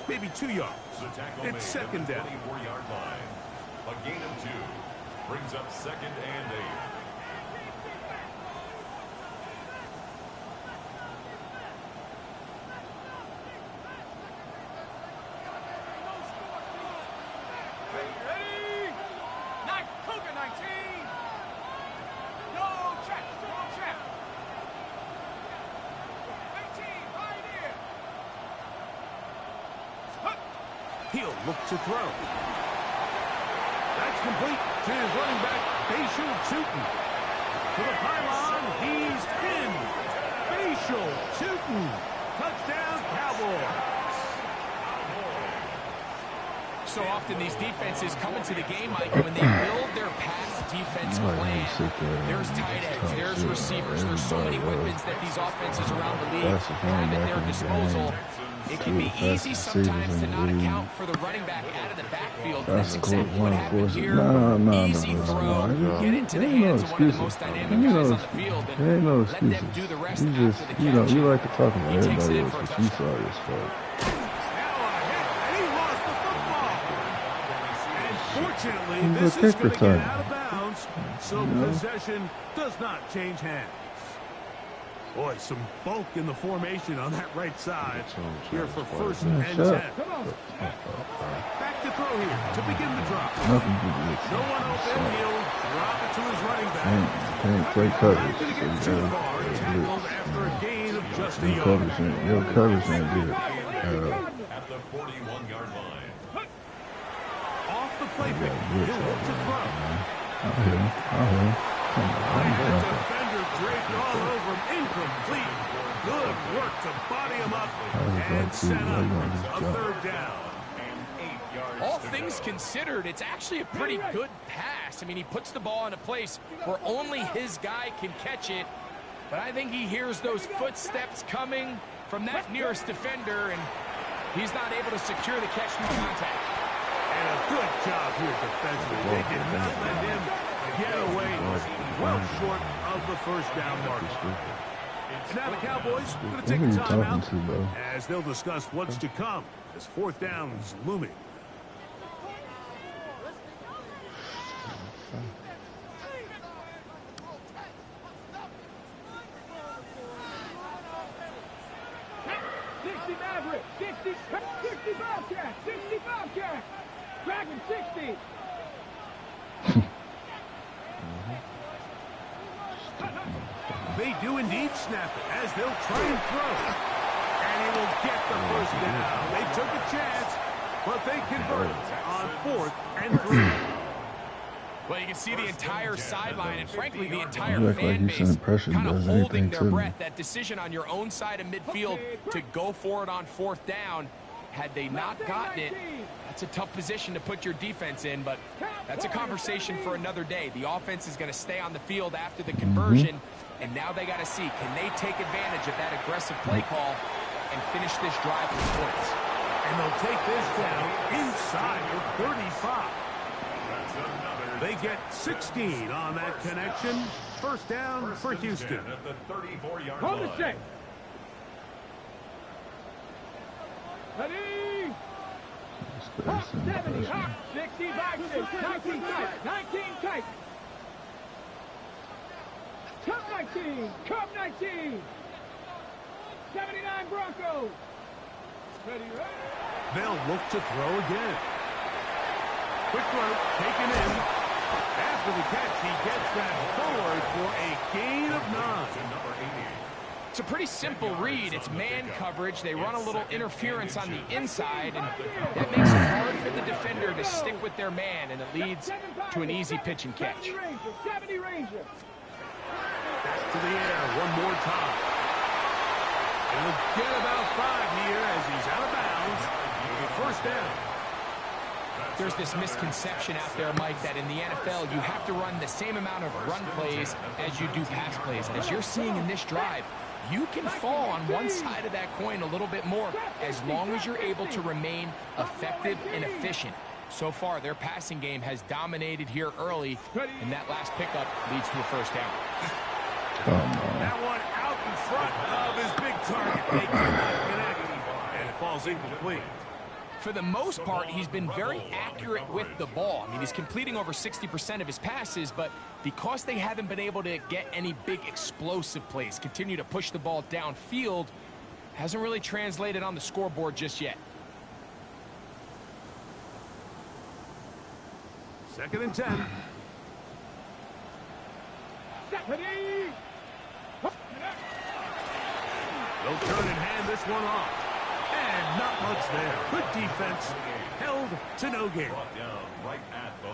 Maybe 2 yards. It's second down. 24-yard line. A gain of 2 brings up 2nd and 8. He'll look to throw. That's complete to his running back, HOU. To the pylon, he's in. HOU. Touchdown, Cowboys. So often these defenses come into the game, Mike, when they build their pass defense plan. There's tight ends, there's receivers, there's so many weapons that these offenses around the league have at their disposal. It can be easy sometimes to not account for the running back out of the backfield. And that's exactly what happened here. Easy throw, get into the hands of one of the most dynamic guys on the field, and let them do the rest after the catch. You like to talk about everybody else, but you saw this fight. Fortunately, this is going to get out of bounds, so possession does not change hands. Boy, some bulk in the formation on that right side. Here for 1st and 10. Back to throw here to begin the drop. No one open. He'll drop it to his running back. Can't play coverage. Too far. Tackled after a gain of just a yard. Your coverage ain't good. At the 41-yard line. Off the play fake. He'll look to throw. Defender draped all over him. Incomplete. Good work to body him up and set up a 3rd down. All things considered, it's actually a pretty good pass. I mean, he puts the ball in a place where only his guy can catch it. But I think he hears those footsteps coming from that nearest defender, and he's not able to secure the catch through contact. And a good job here defensively. They did not let him get away well short of the 1st down mark. Now the Cowboys are going to take a timeout as they'll discuss what's to come as 4th down is looming. Maverick, 60 Bobcat, 60 Bobcat, Dragon 60. They do indeed snap it as they'll try and throw. And he will get the 1st down. They took a chance, but they converted on 4th and 3. Well, you can see the entire sideline and, frankly, the entire fan base kind of holding their breath. That decision on your own side of midfield to go for it on 4th down, had they not gotten it, that's a tough position to put your defense in, but that's a conversation for another day. The offense is going to stay on the field after the conversion, and now they got to see, can they take advantage of that aggressive play call and finish this drive with points? And they'll take this down inside the 35. They get 16 on that connection. 1st down for Houston. At the 34-yard Hold the line. shape. Ready? Hop 70, hop 60, back 6, 19 tight, 19 tight. Come 19, come 19. 79 Broncos. Ready, ready. They'll look to throw again. Quick throw, taken in. After the catch, he gets that forward for a gain of 9. It's a pretty simple read. It's man coverage. They run a little interference on the inside, and that makes it hard for the defender to stick with their man, and it leads to an easy pitch and catch. 70 Ranger. Back to the air one more time. And he'll get about 5 here as he's out of bounds with a 1st down. There's this misconception out there, Mike, that in the NFL, you have to run the same amount of run plays as you do pass plays. As you're seeing in this drive, you can fall on one side of that coin a little bit more as long as you're able to remain effective and efficient. So far, their passing game has dominated here early, and that last pickup leads to a first down. That one out in front of his big target. They cannot connect, and it falls incomplete. For the most part, he's been very accurate with the ball. I mean, he's completing over 60% of his passes, but because they haven't been able to get any big explosive plays, continue to push the ball downfield, hasn't really translated on the scoreboard just yet. 2nd and 10. They'll turn and hand this one off. And not much there. Good defense. Held to no gain.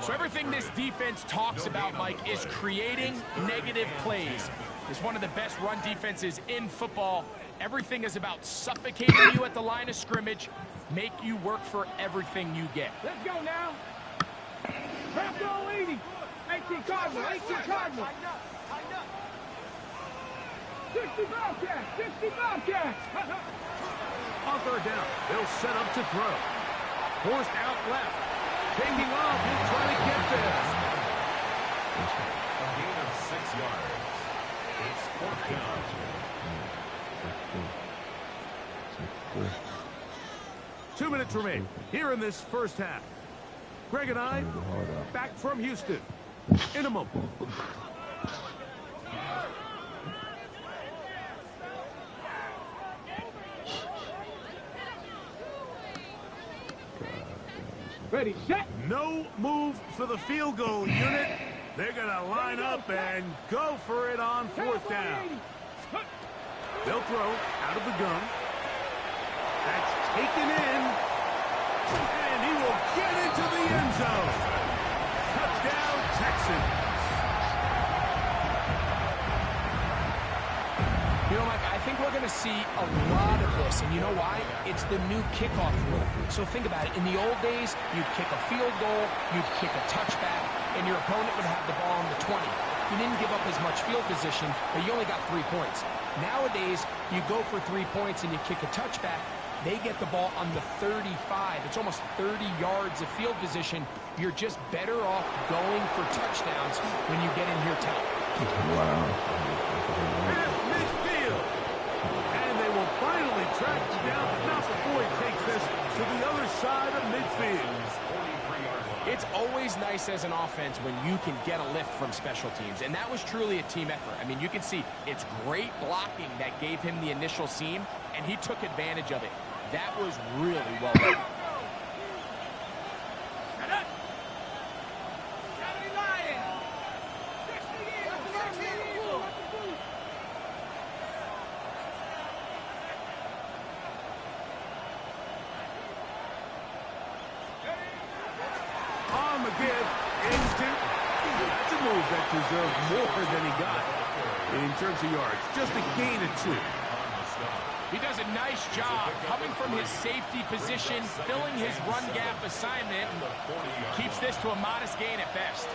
So everything this defense talks about, Mike, is creating negative plays. It's one of the best run defenses in football. Everything is about suffocating you at the line of scrimmage, make you work for everything you get. Let's go now. Press all 80. 18 Cardinal. 18 Cardinal. 60 Bobcats. 60 Bobcats. On 3rd down, they'll set up to throw. Forced out left. Taking off, he'll try to get there. A gain of 6 yards. It's 4th down. 2 minutes remain here in this first half. Greg and I back from Houston in a moment. Ready, set. No move for the field goal unit. They're going to line up and go for it on 4th down. They'll throw out of the gun. That's taken in. And he will get into the end zone. Touchdown, Texans. You know, Mike, I think we're going to see a lot of this, and you know why? It's the new kickoff rule. So think about it. In the old days, you'd kick a field goal, you'd kick a touchback, and your opponent would have the ball on the 20. You didn't give up as much field position, but you only got 3 points. Nowadays, you go for 3 points and you kick a touchback. They get the ball on the 35. It's almost 30 yards of field position. You're just better off going for touchdowns when you get in here tight. Midfield. And they will finally track him down, but not before he takes this to the other side of midfield. It's always nice as an offense when you can get a lift from special teams, and that was truly a team effort. I mean, you can see it's great blocking that gave him the initial seam, and he took advantage of it. That was really well done. On the give, instant. That's a move that deserved more than he got in terms of yards. Just a gain of 2. He does a nice job coming from his safety position, filling his run gap assignment, keeps this to a modest gain at best.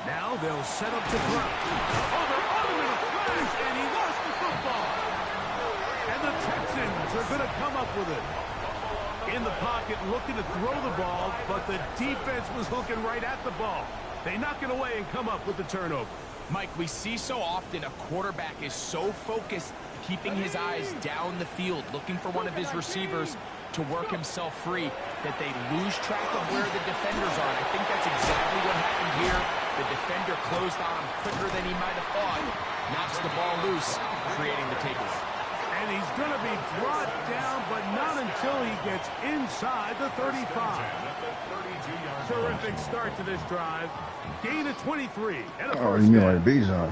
Now they'll set up to throw. Oh, they're on him in a flash, and he lost the football. And the Texans are going to come up with it. In the pocket, looking to throw the ball, but the defense was looking right at the ball. They knock it away and come up with the turnover. Mike, we see so often a quarterback is so focused, keeping his eyes down the field, looking for one of his receivers to work himself free, that they lose track of where the defenders are. And I think that's exactly what happened here. The defender closed on him quicker than he might have thought, knocks the ball loose, creating the takeaway. And he's going to be brought down, but not until he gets inside the 35. Terrific start to this drive. Gain of 23. And a Oh, first you mean down. like Bijan?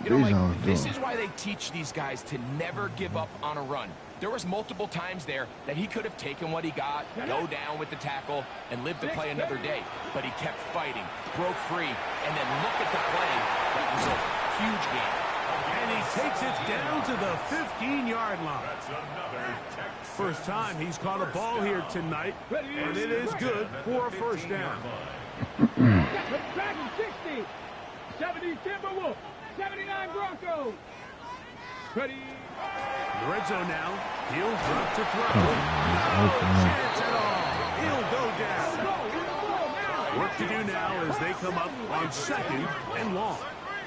You know, like, this is why they teach these guys to never give up on a run. There was multiple times there that he could have taken what he got, go down with the tackle, and lived to play another day. But he kept fighting, broke free, and then look at the play that resulted. Huge game. And he takes it down to the 15-yard line. That's another Texas. First time he's caught a ball here tonight, and it is good for a first down. 60, 70 Timberwolves, 79 Broncos. Ready. The red zone now. He'll drop to throw. Chance at all. He'll go down. Work to do now as they come up on 2nd and long.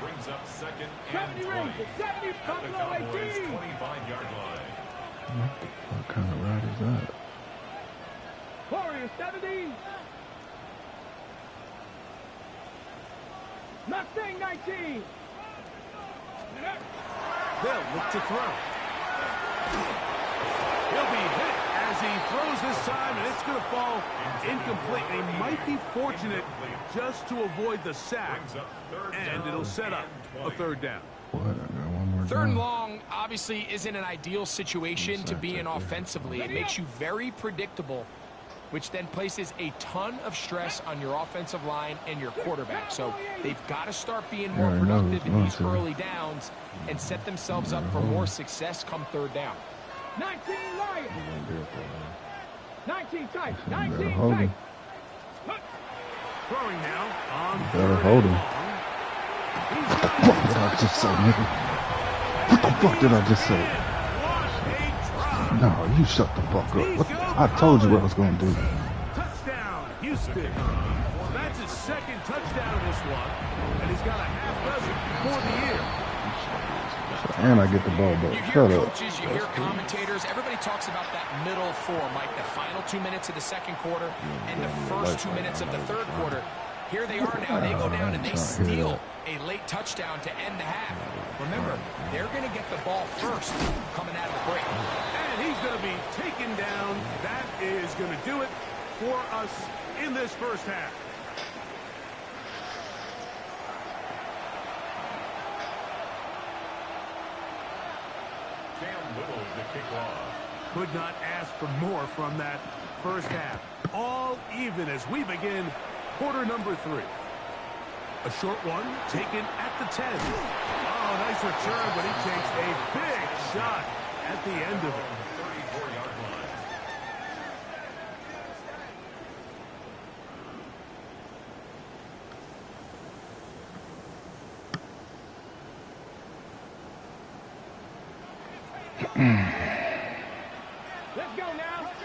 Brings up 2nd and 20. 70 Buffalo 18. 25-yard line. What kind of ride is that? Warriors 70. Mustang 19. They'll look to throw. He'll be hit as he throws this time, and it's going to fall incomplete. They might be fortunate just to avoid the sack, and it'll set up a 3rd down. What? I got one more 3rd and down. long obviously isn't an ideal situation to be in offensively. It makes you very predictable, which then places a ton of stress on your offensive line and your quarterback. So they've got to start being more productive in these early downs and set themselves up for more success come 3rd down. 19 Lions. 19 tight. Better 19 hold tight. him. Throwing now on Better 3rd hold and him. long. He's got What did I just say, nigga? What the fuck did I just say? What a drop. No, you shut the fuck up. What? I told you what I was going to do. Touchdown, Houston. That's his 2nd touchdown in this one, and he's got a half dozen for the year. And I get the ball back. You hear Shut up. coaches, you hear commentators, everybody talks about that middle 4, Mike, the final 2 minutes of the 2nd quarter and the first 2 minutes of the 3rd quarter. Here they are now. They go down and they steal a late touchdown to end the half. Remember, they're going to get the ball first coming out of the break. And he's going to be taken down. That is going to do it for us in this first half. Cam Little to kick off. Could not ask for more from that first half. All even as we begin quarter number 3. A short one taken at the 10. Oh, nice return, but he takes a big shot at the end of it. 34-yard line. Let's go now. And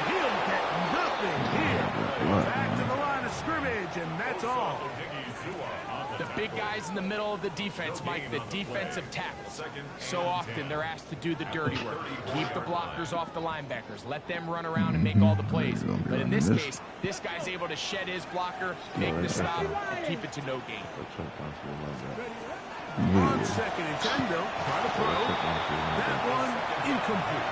he'll get nothing here. Back to the line of scrimmage, and that's all. The big guys in the middle of the defense, Mike, the defensive tackles. So often they're asked to do the dirty work. Keep the blockers off the linebackers. Let them run around and make all the plays. But in this case, this guy's able to shed his blocker, make the stop, and keep it to no gain. On 2nd and 10, they'll try to throw. That one incomplete.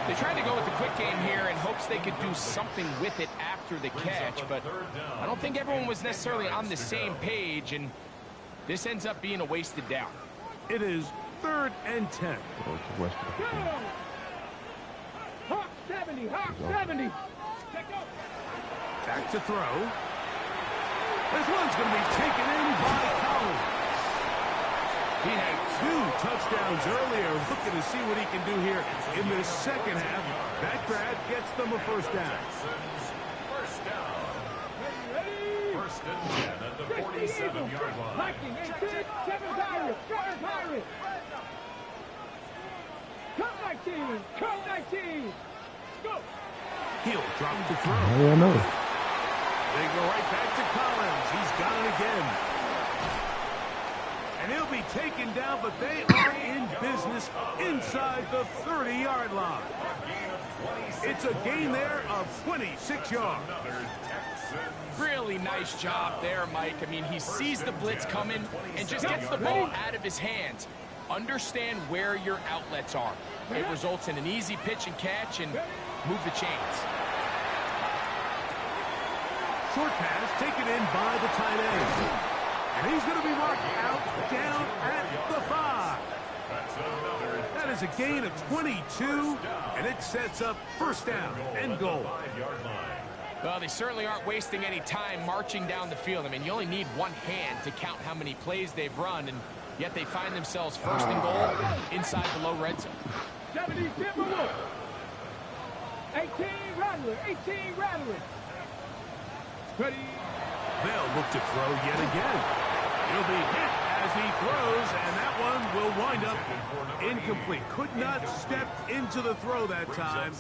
They tried to go with the quick game here in hopes they could do something with it after the catch, but I don't think everyone was necessarily on the same page, and this ends up being a wasted down. It is 3rd and 10. Hawk 70. Hawk 70. Back to throw. This one's going to be taken in by Collins. He had 2 touchdowns earlier, looking to see what he can do here in this 2nd half. That grab gets them a first down. First down. First and 10 at the 47-yard line. Viking 18. 7 Pirates. 7 Pirates. Come 19. Come 19. Go. He'll drop to throw. I don't know. They go right back to Collins. He's got it again. And he'll be taken down, but they are in business inside the 30-yard line. It's a gain there of 26 yards. Really nice job there, Mike. I mean, he sees the blitz coming and just gets the ball out of his hands. Understand where your outlets are. It results in an easy pitch and catch and move the chains. Short pass taken in by the tight end. And he's going to be marked out down at the 5. That is a gain of 22, and it sets up first down and goal. Well, they certainly aren't wasting any time marching down the field. I mean, you only need one hand to count how many plays they've run, and yet they find themselves first and goal inside the low red zone. 70 Timberwolves. 18 Rattler. 18 Rattler. Ready. They'll look to throw yet again. He'll be hit as he throws, and that one will wind up incomplete. Could not step into the throw that time.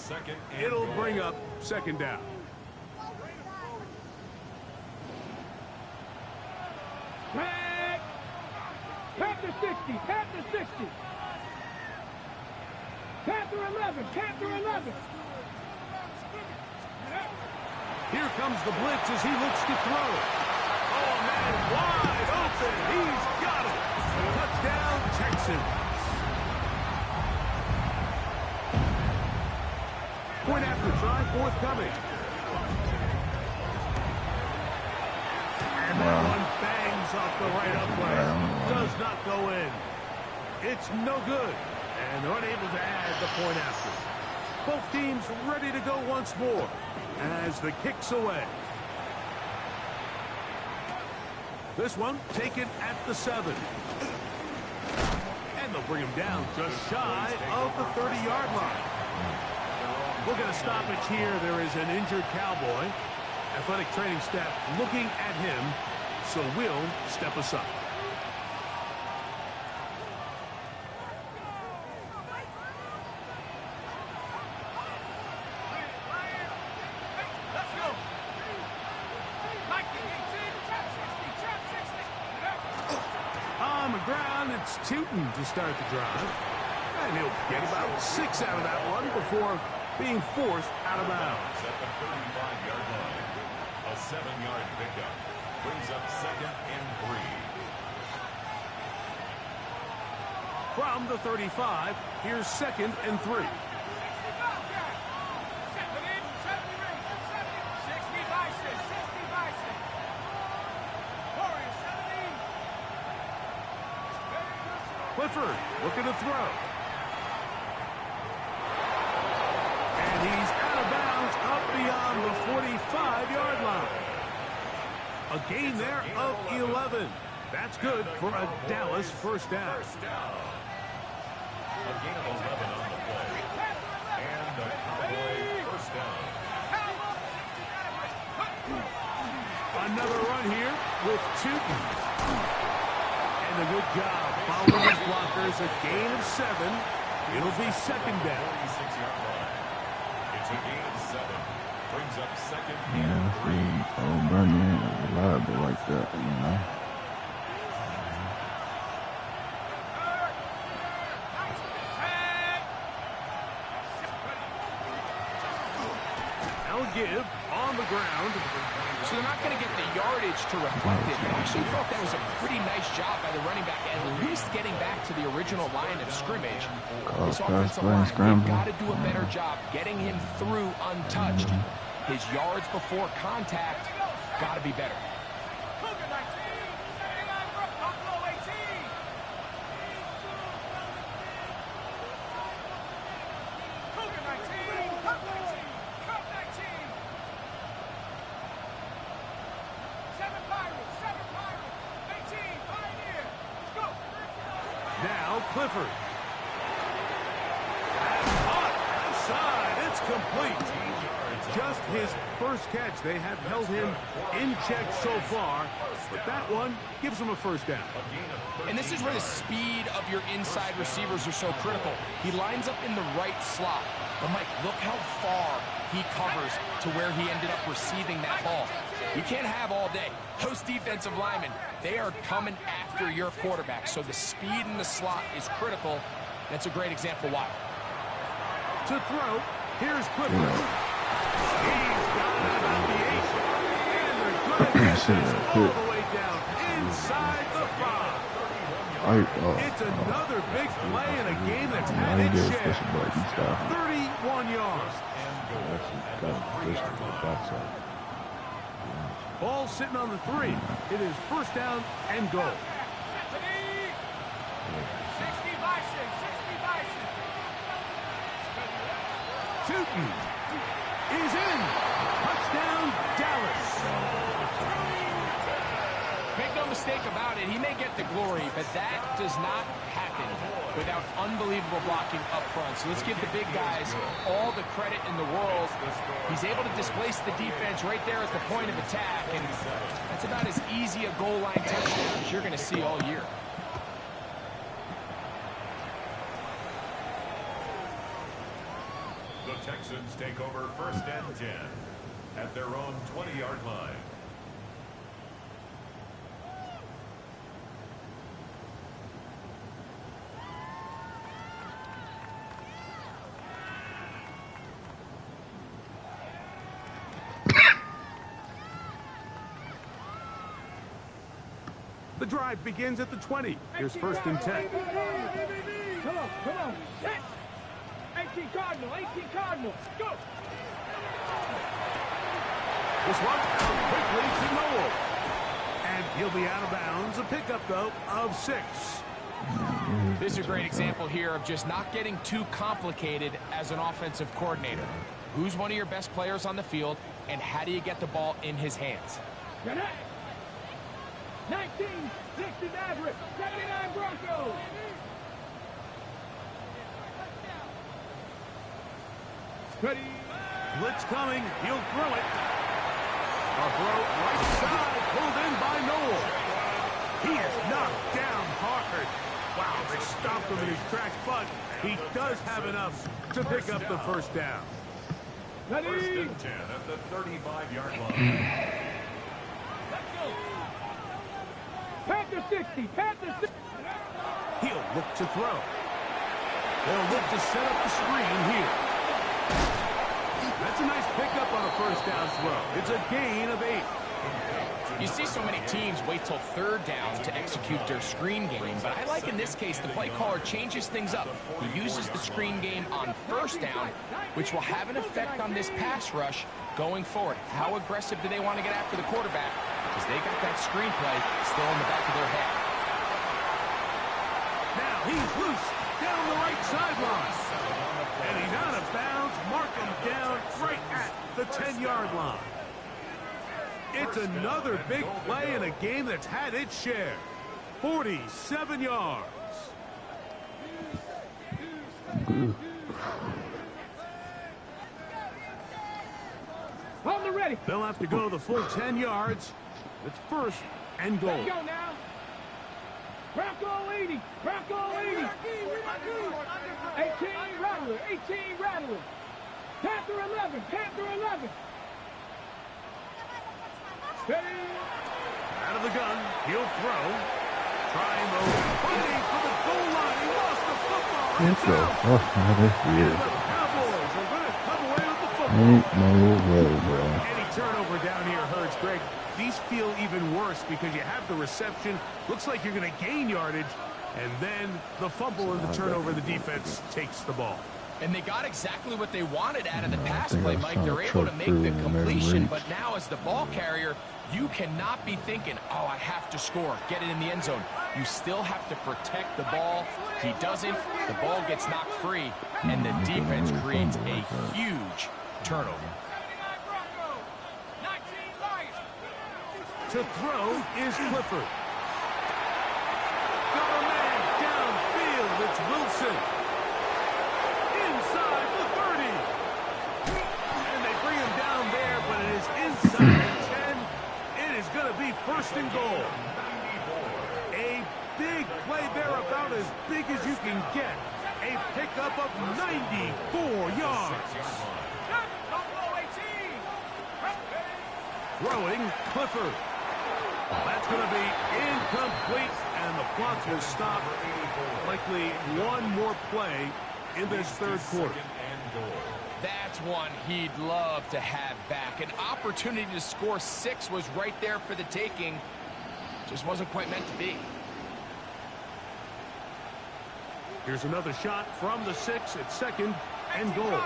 It'll bring up second down. Panther 60. Panther 60. Panther 11. Panther 11. Here comes the blitz as he looks to throw. Oh, man, wide open. He's got it. Touchdown, Texans. Point after try, forthcoming. And that one bangs off the right upright. Does not go in. It's no good. And they're unable to add the point after. Both teams ready to go once more as the kick's away. This one taken at the 7. And they'll bring him down just shy of the 30-yard line. We'll get a stoppage here. There is an injured Cowboy. Athletic training staff looking at him, so we'll step aside. On the ground, it's Tootin to start the drive. And he'll get about 6 out of that one before being forced out of bounds. At the 35-yard line. A 7-yard pickup brings up second and 3. From the 35, here's second and 3. Clifford looking to throw. And he's out of bounds up beyond the 45-yard line. A gain there of 11. That's good for a Dallas first down. A gain of 11 on the play. And a Cowboy first down. Another run here with Tootin. And a good job following his blockers. A gain of 7. It'll be second down. 46-yard line. It's a gain of 7. Brings up second and 3. Oh, Bernie ain't reliable like that, you know. Now give on the ground. So they're not going to get the yardage to reflect it, but I actually thought that was a pretty nice job by the running back, at least getting back to the original line of scrimmage. This offensive line, they've got to do a better job getting him through untouched. His yards before contact got to be better. Now Clifford. That's caught outside. It's complete. Just his first catch. They have held him in check so far, but that one gives him a first down. And this is where the speed of your inside receivers are so critical. He lines up in the right slot. But, Mike, look how far he covers to where he ended up receiving that ball. You can't have all day. Those defensive linemen, they are coming after your quarterback. So the speed in the slot is critical. That's a great example why. To throw, here's Clifford. He's got it about the 8. And they're going to get this all the way down inside the 5. It's another big play in a game that's had its share. 31 yards. Ball sitting on the 3. It is first down and goal. 60 by 6. Shooting. He's in. Touchdown, Dallas. Make no mistake about it, he may get the glory, but that does not happen without unbelievable blocking up front. So let's give the big guys all the credit in the world. He's able to displace the defense right there at the point of attack, and that's about as easy a goal line touchdown as you're going to see all year. The Texans take over first and 10 at their own 20-yard line. The drive begins at the 20. Here's first and 10. Come on. Set. 18 Cardinal, go! This one out quickly to Noel. And he'll be out of bounds. A pickup, though, of 6. This is a great example here of just not getting too complicated as an offensive coordinator. Who's one of your best players on the field, and how do you get the ball in his hands? 1960 Maverick, 79 Broncos. Ready. Blitz coming. He'll throw it. A throw right side, pulled in by Noel. He is knocked down hard. Wow, they stopped him in his tracks, but he does have enough to pick up the first down. Ready. First and 10 at the 35-yard line. Let's go. Panther 60, Panther 60. He'll look to throw. They'll look to set up the screen here. That's a nice pickup on a first down throw. It's a gain of 8. You see so many teams wait till third down to execute their screen game, but I like in this case the play caller changes things up. He uses the screen game on first down, which will have an effect on this pass rush going forward. How aggressive do they want to get after the quarterback? Because they got that screen play still in the back of their head. Now he's loose down the right sideline. And he's out of bounds. Mark him down right at the 10-yard line. It's another big play in a game that's had its share. 47 yards. On the ready. They'll have to go the full 10 yards. It's first and goal. Let's go now. Bronco 80. Bronco 80. 18 Rattler. 18 Rattler. Panther 11. Panther 11. Steady. Out of the gun. He'll throw. Trying the play for the goal line. He lost the football. Let's go. Oh, that's And weird. the Cowboys are going to come away with the football. Ain't no way, bro. Any turnover down here hurts, Greg. These feel even worse because you have the reception. Looks like you're going to gain yardage. And then the fumble and the turnover, the defense takes the ball. And they got exactly what they wanted out of the pass play, Mike. They're able to make the completion, but now as the ball carrier, you cannot be thinking, oh, I have to score, get it in the end zone. You still have to protect the ball. He doesn't. The ball gets knocked free, and the defense creates a huge turnover. To throw is Clifford. Got a man downfield. It's Wilson. Inside the 30. And they bring him down there, but it is inside the 10. It is going to be first and goal. A big play there, about as big as you can get. A pickup of 94 yards. Throwing Clifford. That's going to be incomplete, and the clock will stop. Likely one more play in this third quarter. That's one he'd love to have back. An opportunity to score 6 was right there for the taking. Just wasn't quite meant to be. Here's another shot from the 6 at second and goal.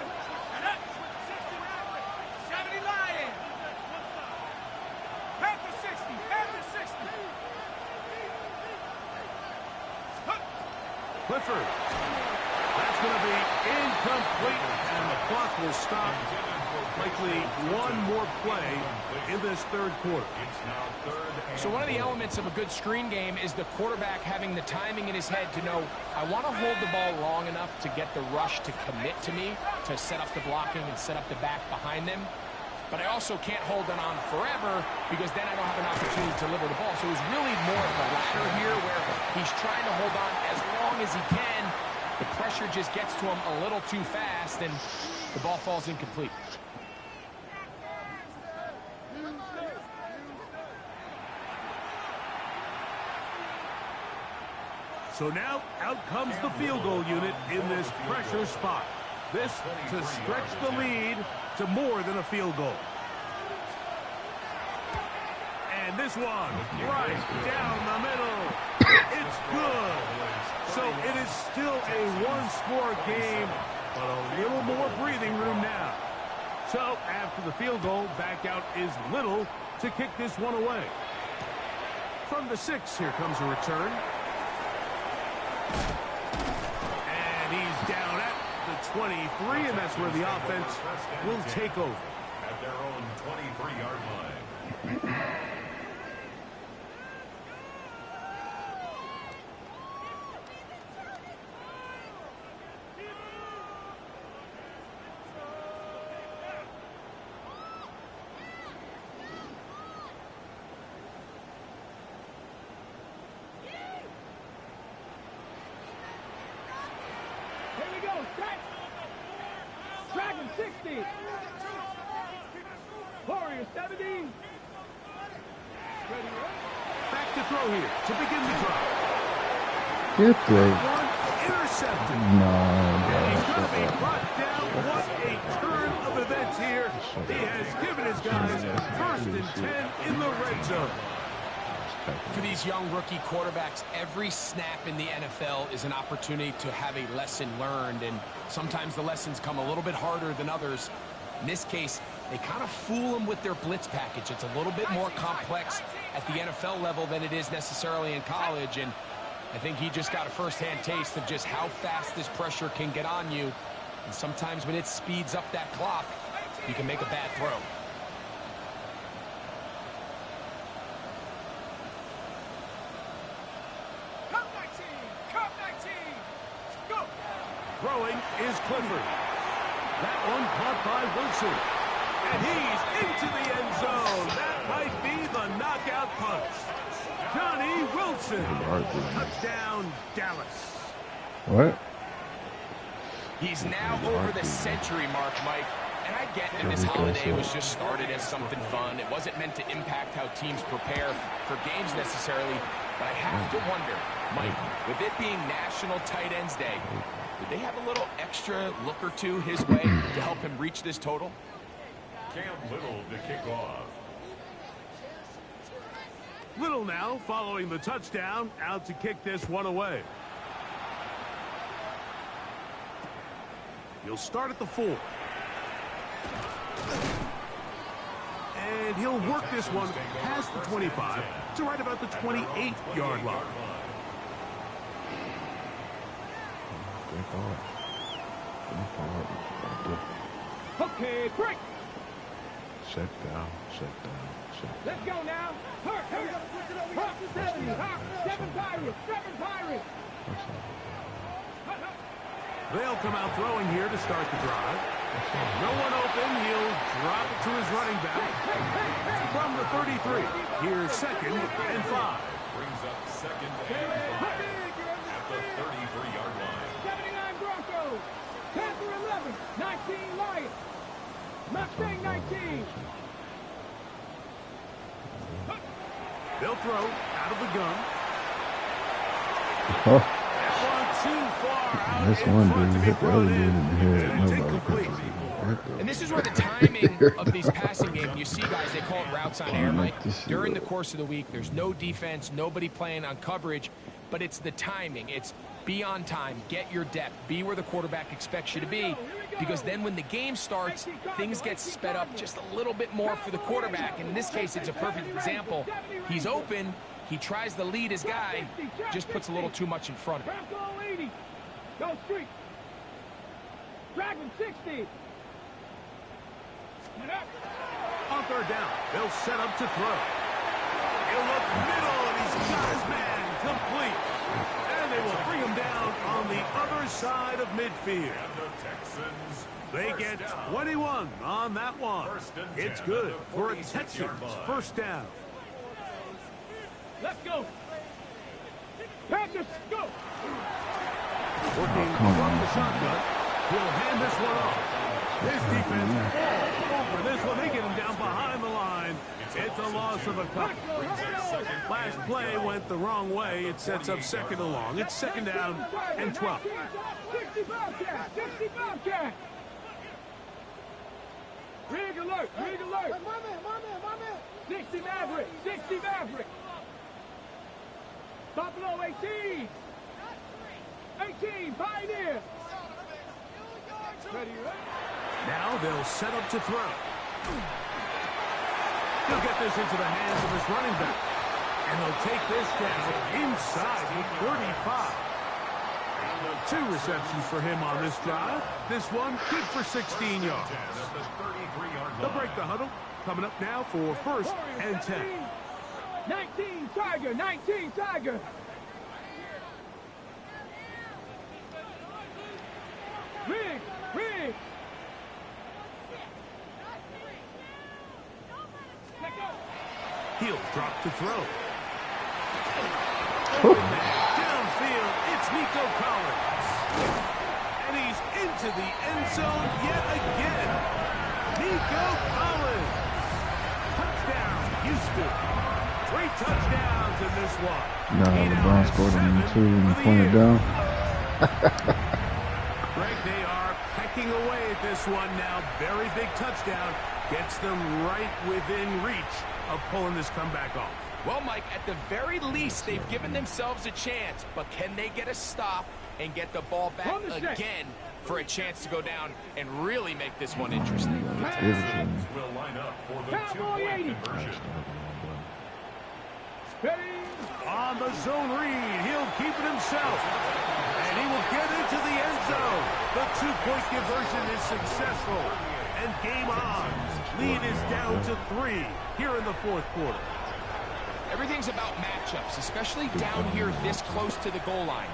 Clifford. That's going to be incomplete, and the clock will stop. Likely one more play in this third quarter. So one of the elements of a good screen game is the quarterback having the timing in his head to know, I want to hold the ball long enough to get the rush to commit to me, to set up the blocking and set up the back behind them. But I also can't hold it on forever because then I don't have an opportunity to deliver the ball. So it was really more of the latter here where he's trying to hold on as long as he can. The pressure just gets to him a little too fast and the ball falls incomplete. So now out comes the field goal unit in this pressure spot. This to stretch the lead to more than a field goal. And this one right down the middle. It's good. So it is still a one-score game, but a little more breathing room now. So after the field goal, back out is Little to kick this one away. From the 6, here comes a return. And he's down at the 23, and that's where the offense will take over. At their own 23-yard line. Dragon 60. Warrior 70. Back to throw here to begin the drive. Get there. One intercepted. No, And he's going to be brought down. What a turn of events here. He has given his guys 1st and 10 in the red zone. For these young rookie quarterbacks, every snap in the NFL is an opportunity to have a lesson learned, and sometimes the lessons come a little bit harder than others. In this case, they kind of fool them with their blitz package. It's a little bit more complex at the NFL level than it is necessarily in college, and I think he just got a first-hand taste of just how fast this pressure can get on you, and sometimes when it speeds up that clock, you can make a bad throw. Throwing is Clifford. That one caught by Wilson. And he's into the end zone. That might be the knockout punch. Johnny Wilson. Touchdown, Dallas. What? He's now over the century mark, Mike. And I get that this holiday was just started as something fun. It wasn't meant to impact how teams prepare for games necessarily. But I have to wonder, Mike, with it being National Tight Ends Day, did they have a little extra look or two his way to help him reach this total? Cam Little to kick off. Little now following the touchdown, out to kick this one away. He'll start at the 4. And he'll work this one past the 25 to right about the 28-yard line. Okay, break. Check down. Let's go now. Hurt. Hurt to 70. Seven Pirates. They'll come out throwing here to start the drive. No one open. He'll drop it to his running back. From the 33. Here's 2nd and 5. Brings up 2nd and 5 at the 33-yard line. 79 Broncos. Panther 11. 19 Lions. Mustang 19. They'll throw out of the gun. Oh. Too far out This in one front dude to be hit the other brought dude in. in the head. And it's Nobody incomplete. catches it. And this is where the timing of these passing games, you see guys, they call it routes on air, Mike. During the course of the week, there's no defense, nobody playing on coverage, but it's the timing. It's be on time, get your depth, be where the quarterback expects you to be, because then when the game starts, things get sped up just a little bit more for the quarterback. And in this case, it's a perfect example. He's open, he tries to lead his guy, just puts a little too much in front of him. 80. Go street. Dragon 60. On third down, they'll set up to throw. He'll look middle, and he's got his man complete. And they will bring him down on the other side of midfield. They get 21 on that one. It's good for a Texans first down. Let's go. Packers, go. Working from the shotgun, he'll hand this one off. His defense all over this one. They get him down behind the line. It's a loss of a couple. Last play went the wrong way. It sets up second and long. It's second down and 12. 65 cat. 65 cat. Rig alert. Rig alert. My man. 60 Maverick. 60 Maverick. Buffalo 18. 18 Pioneer. Ready, right? Now they'll set up to throw. He'll get this into the hands of his running back. And they'll take this down inside the 35. 2 receptions for him on this drive. This one good for 16 yards. They'll break the huddle. Coming up now for first and 10. 19 Tiger. 19 Tiger. Rig. He'll drop to throw. Downfield, it's Nico Collins. And he's into the end zone yet again. Nico Collins. Touchdown, Houston. 3 touchdowns in this one. Nah, LeBron scored on 2 and pointed down. Greg, they are pecking away at this one now. Very big touchdown. Gets them right within reach of pulling this comeback off. Well, Mike, at the very least, they've given themselves a chance, but can they get a stop and get the ball back again for a chance to go down and really make this one interesting? Will line up for the 2-point conversion. On the zone read, he'll keep it himself. And he will get into the end zone. The 2-point conversion is successful. And game on. Lead is down to 3 here in the fourth quarter. Everything's about matchups, especially down here this close to the goal line.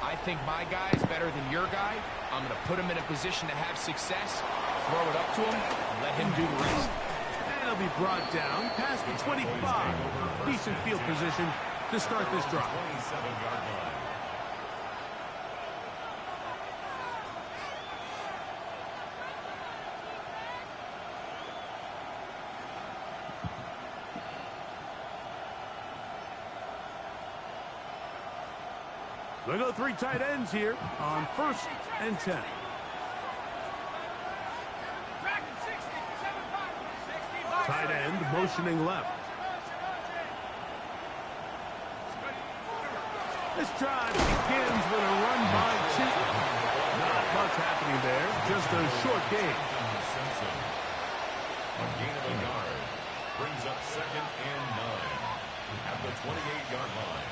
I think my guy is better than your guy. I'm going to put him in a position to have success, throw it up to him, and let him do the rest. And he'll be brought down past the 25. Decent field position to start this drive. 27-yard line. They go 3 tight ends here on first and 10. Tight end motioning left. This drive begins with a run by Chisholm. Not much happening there, just a short gain. A gain of a yard brings up second and 9 at the 28-yard line.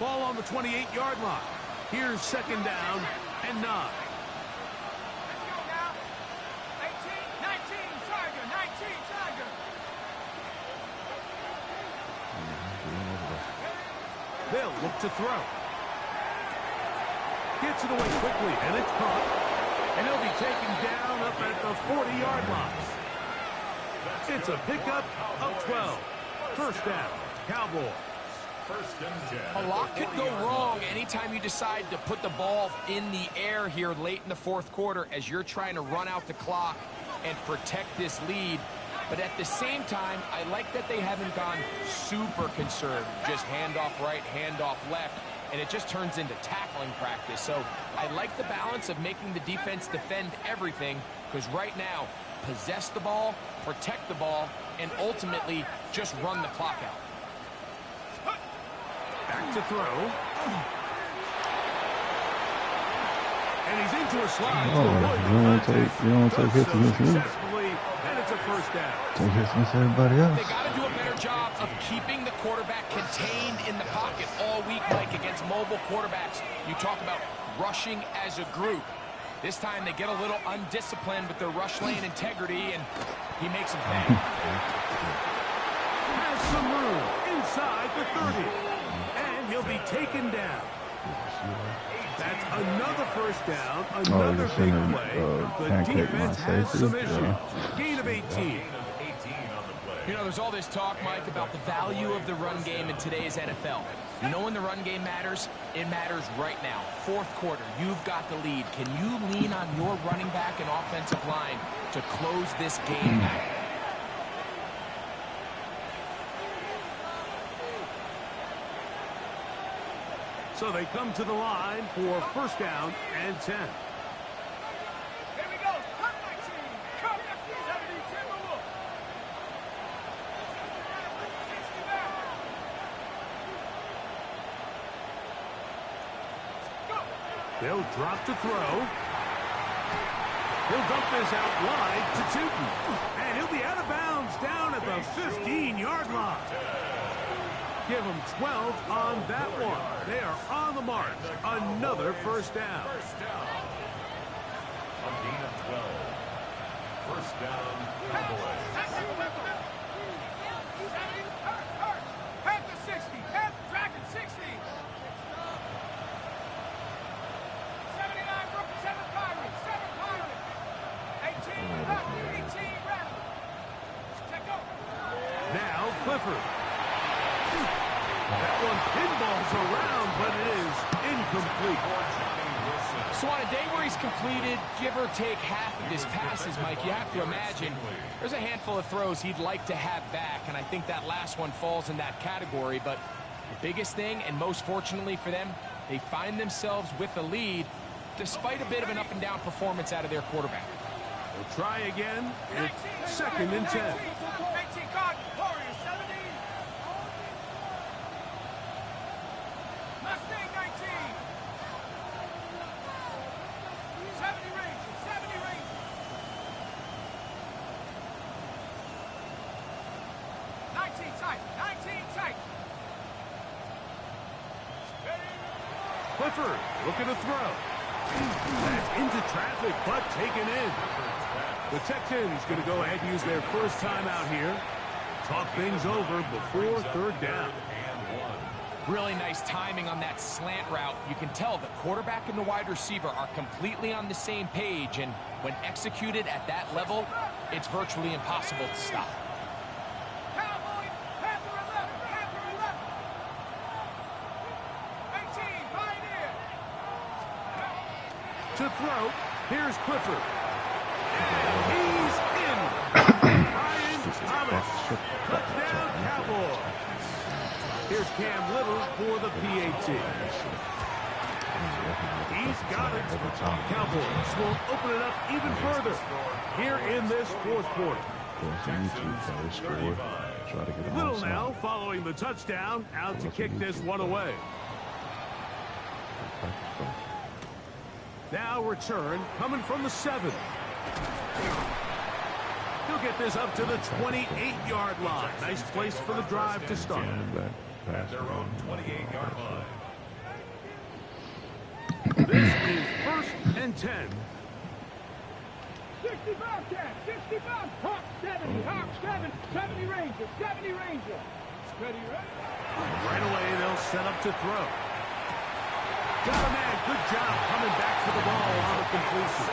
Ball on the 28-yard line. Here's second down and 9. Let's go now. 19 Tiger. 19 Tiger. They'll look to throw. Gets it away quickly, and it's caught. And he'll be taken down up at the 40-yard line. It's a pickup of 12. First down, Cowboys. First and 10. A lot could go wrong anytime you decide to put the ball in the air here late in the fourth quarter as you're trying to run out the clock and protect this lead. But at the same time, I like that they haven't gone super conservative, just handoff right, handoff left, and it just turns into tackling practice. So I like the balance of making the defense defend everything, because right now, possess the ball, protect the ball, and ultimately just run the clock out. Back to throw. And he's into a slide. Oh, you don't take hits against me. And it's a first down. Take hits against everybody else. They got to do a better job of keeping the quarterback contained in the pocket all week, Mike, against mobile quarterbacks. You talk about rushing as a group. This time they get a little undisciplined with their rush lane integrity, and he makes them pay. Has some room inside the 30. And he'll be taken down. That's another first down, another big play. The defense has some issues. Gain of 18. You know, there's all this talk, Mike, about the value of the run game in today's NFL. You know when the run game matters? It matters right now. Fourth quarter, you've got the lead. Can you lean on your running back and offensive line to close this game out? So they come to the line for first down and 10. Here we go. Come, my team. Come, 72. They'll drop to throw. He'll dump this out wide to Tootin. And he'll be out of bounds down at the 15-yard line. Give them 12 on that one. They are on the mark. Another first down. A gain of 12. First down, Cowboys. Panther 60. Panther Dragon 60. 79 Brooklyn, 7 Pirates. 7 Pirates. 18 Raptor, 18 Raptor. Check out. Now Clifford. That one pinballs around, but it is incomplete. So on a day where he's completed, give or take half of his passes, Mike, you have to imagine there's a handful of throws he'd like to have back, and I think that last one falls in that category. But the biggest thing, and most fortunately for them, they find themselves with a lead despite a bit of an up-and-down performance out of their quarterback. We'll try again. It's second and 10. 19 Card, Warriors 70. Mustang 19. 70 Rangers, 70 Rangers. 19 tight, 19 tight. Clifford looking to throw. That's into traffic, but taken in. The Texans going to go ahead and use their first time out here. Talk things over before third down. Really nice timing on that slant route. You can tell the quarterback and the wide receiver are completely on the same page, and when executed at that level, it's virtually impossible to stop. Cowboys, Panther 11, Panther 11. 18, Pioneer. To throw, here's Clifford. And he's in. Ryan Thomas. Touchdown, Cowboys. Here's Cam Little for the PAT. He's got it. Cowboys will open it up even further here in this fourth quarter. Little now following the touchdown, out to kick this one away. Now return coming from the 7. He'll get this up to the 28-yard line. Nice place for the drive to start. At their own 28-yard line. This is first and 10. 65 Cat, 65, Hawk 70, Hawk 7, 70 Rangers, 70 Rangers. Ready, ready? Right away, they'll set up to throw. Got a man, good job coming back for the ball on the completion.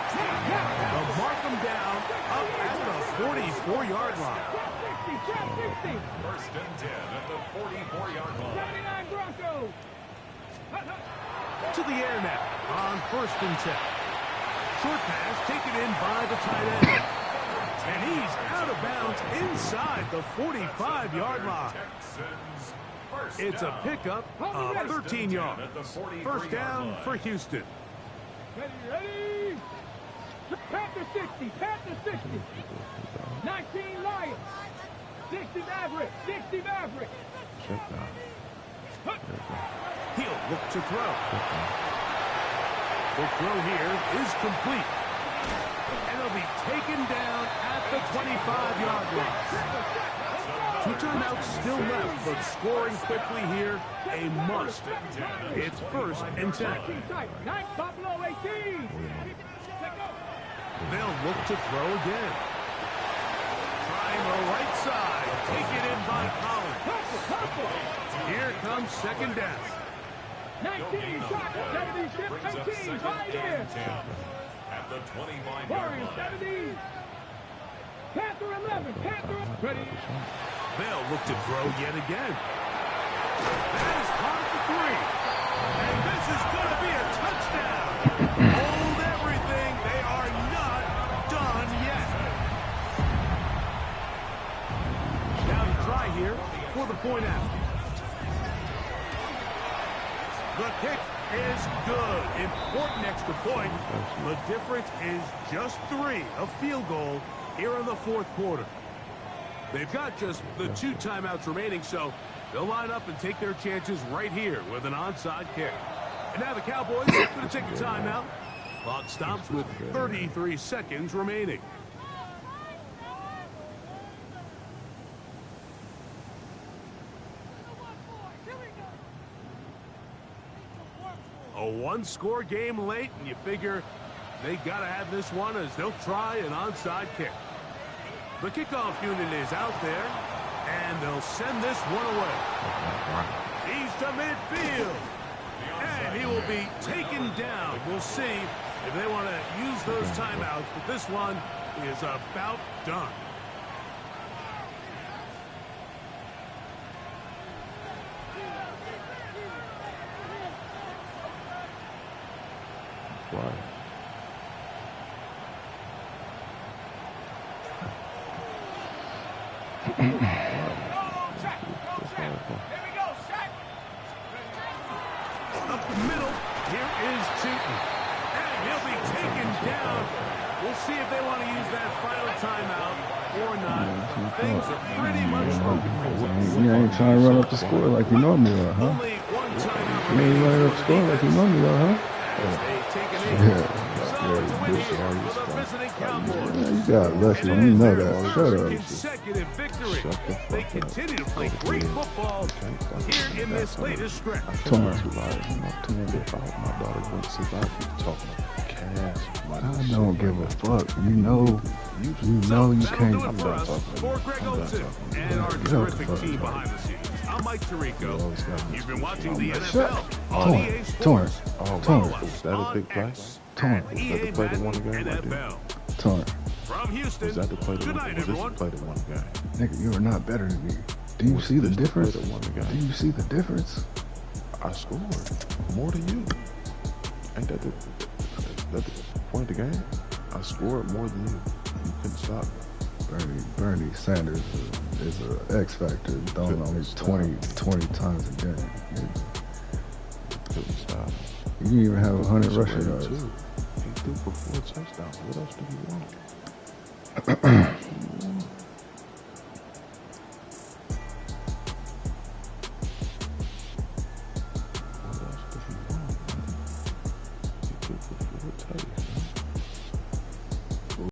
They'll mark him down up at the 44-yard line. 60. First and 10 at the 44-yard line. 79 Broncos. To the air now on first and 10. Short pass taken in by the tight end. And he's out of bounds inside the 45-yard line. It's a pickup of 13 yards. First down for Houston. Ready? Panther 60, Panther 60. 19 Lions. 60 Maverick, 60 Maverick. He'll look to throw. The throw here is complete. And he'll be taken down at the 25-yard line. 2 timeouts still left, but scoring quickly here, a must. It's 1st and 10. They'll look to throw again. Trying the right side. Taken in by Collins. Here comes 2nd down. 19, shot, 76, 18, right here. At the 25-yard Warriors, line. 17. Panther 11, Panther ready. They'll look to throw yet again. That is caught for 3. And this is going to be a touchdown. Hold everything. They are not done yet. Now to try here for the point after. The kick is good. Important extra point. The difference is just 3, a field goal here in the 4th quarter. They've got just the 2 timeouts remaining, so they'll line up and take their chances right here with an onside kick. And now the Cowboys are going to take a timeout. Clock stops with 33 seconds remaining. A 1-score game late, and you figure they got to have this one as they'll try an onside kick. The kickoff unit is out there, and they'll send this one away. He's to midfield, and he will be taken down. We'll see if they want to use those timeouts, but this one is about done. Why? Up the middle, here is Tootin. And he'll be taken down. We'll see if they want to use that final timeout or not. Things are pretty much spoken for. You ain't trying to run up the score like you normally are, huh? Only 1 timeout You ain't running up the score like you normally are, huh? as they take an Yeah. solid win here for the visiting Cowboys. Yeah, you got lucky. You know that. Shut up. Consecutive victory. They continue to play great football here in this latest stretch. Torn. My daughter went to sleep. I keep talking cash. I don't give a fuck. You know you That'll can't. do it for us. For Greg Olson and our terrific team behind the scenes. I'm Mike Tirico. You've been watching the NFL on EA Sports. Torn. Was that a big play? Torn. Was that the play that won the game? NFL. Torn. From Houston, Was that the play that good won? night, Was this the everyone. play that won the game? Nigga, you are not better than me. Do you Was see the this difference? play that won the Do game? you see the difference? I scored more than you. Ain't that the point of the game? I scored more than you. You couldn't stop me. Bernie Sanders is an X factor, throwing only 20 times a game. Couldn't stop me. You didn't even have 100 rushing Scored yards. too. He threw for 4 touchdowns. What else do you want?